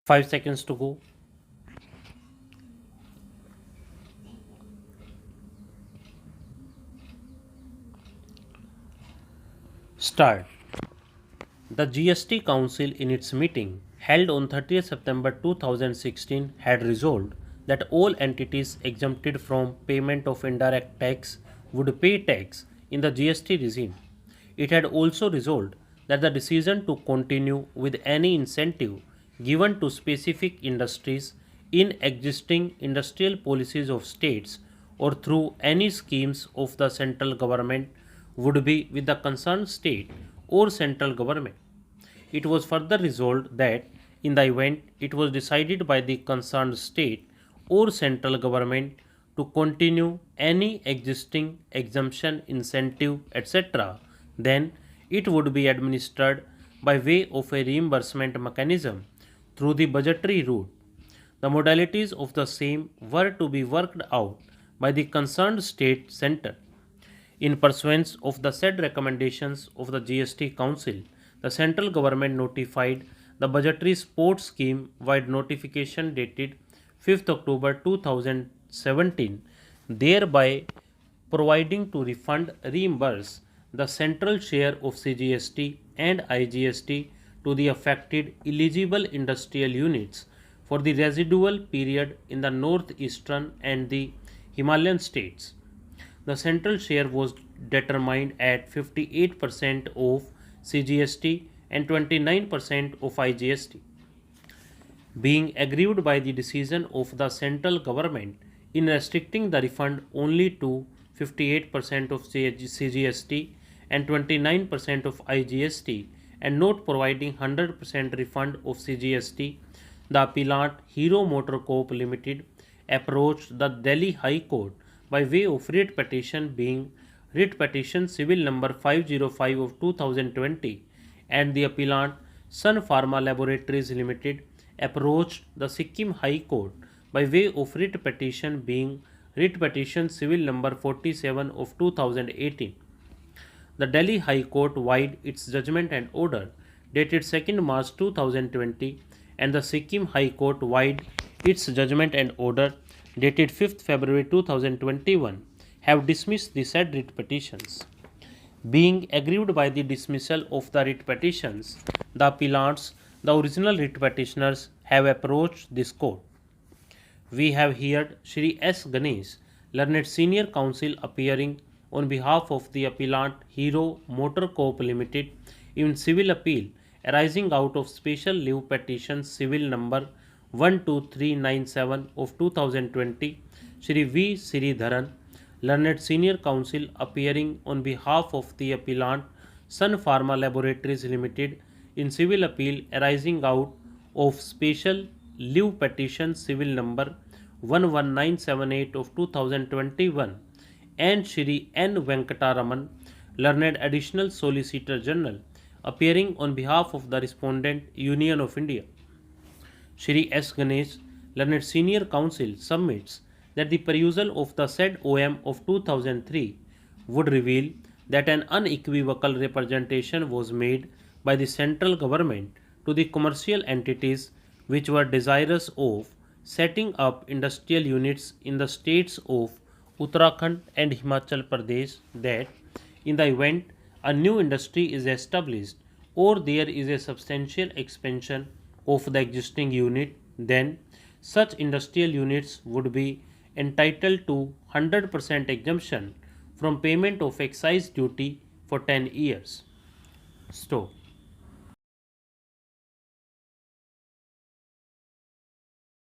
5 seconds to go. Start. The GST Council in its meeting held on 30th September 2016 had resolved that all entities exempted from payment of indirect tax would pay tax in the GST regime. It had also resolved that the decision to continue with any incentive given to specific industries in existing industrial policies of states or through any schemes of the central government would be with the concerned state or central government. It was further resolved that in the event it was decided by the concerned state or central government to continue any existing exemption, incentive, etc., then it would be administered by way of a reimbursement mechanism through the budgetary route. The modalities of the same were to be worked out by the concerned state center. In pursuance of the said recommendations of the GST Council, the central government notified the budgetary support scheme wide notification dated 5th October 2017, thereby providing to refund reimburse the central share of CGST and IGST to the affected eligible industrial units for the residual period in the northeastern and the Himalayan states. The central share was determined at 58% of CGST and 29% of IGST, being aggrieved by the decision of the central government in restricting the refund only to 58% of CGST and 29% of IGST and not providing 100% refund of CGST. The appellant Hero Motorcorp Ltd approached the Delhi High Court by way of writ petition, being writ petition civil number 505 of 2020, and the appellant Sun Pharma Laboratories Limited approached the Sikkim High Court by way of writ petition, being writ petition civil number 47 of 2018. The Delhi High Court widened its judgment and order dated 2nd March 2020, and the Sikkim High Court widened its judgment and order dated 5th February 2021 have dismissed the said writ petitions. Being aggrieved by the dismissal of the writ petitions, the appellants, the original writ petitioners, have approached this court. We have heard Shri S. Ganesh, learned senior counsel, appearing on behalf of the appellant Hero Motorcorp Ltd in civil appeal arising out of special leave petition civil number 12397 of 2020, Shri V. Sridharan, learned senior counsel, appearing on behalf of the appellant Sun Pharma Laboratories Limited in civil appeal arising out of special leave petition civil number 11978 of 2021, and Shri N. Venkataraman, learned additional solicitor general, appearing on behalf of the respondent Union of India. Shri S. Ganesh, learned senior counsel, submits that the perusal of the said OM of 2003 would reveal that an unequivocal representation was made by the central government to the commercial entities which were desirous of setting up industrial units in the states of Uttarakhand and Himachal Pradesh that in the event a new industry is established or there is a substantial expansion of the existing unit, then such industrial units would be entitled to 100% exemption from payment of excise duty for 10 years. Stop.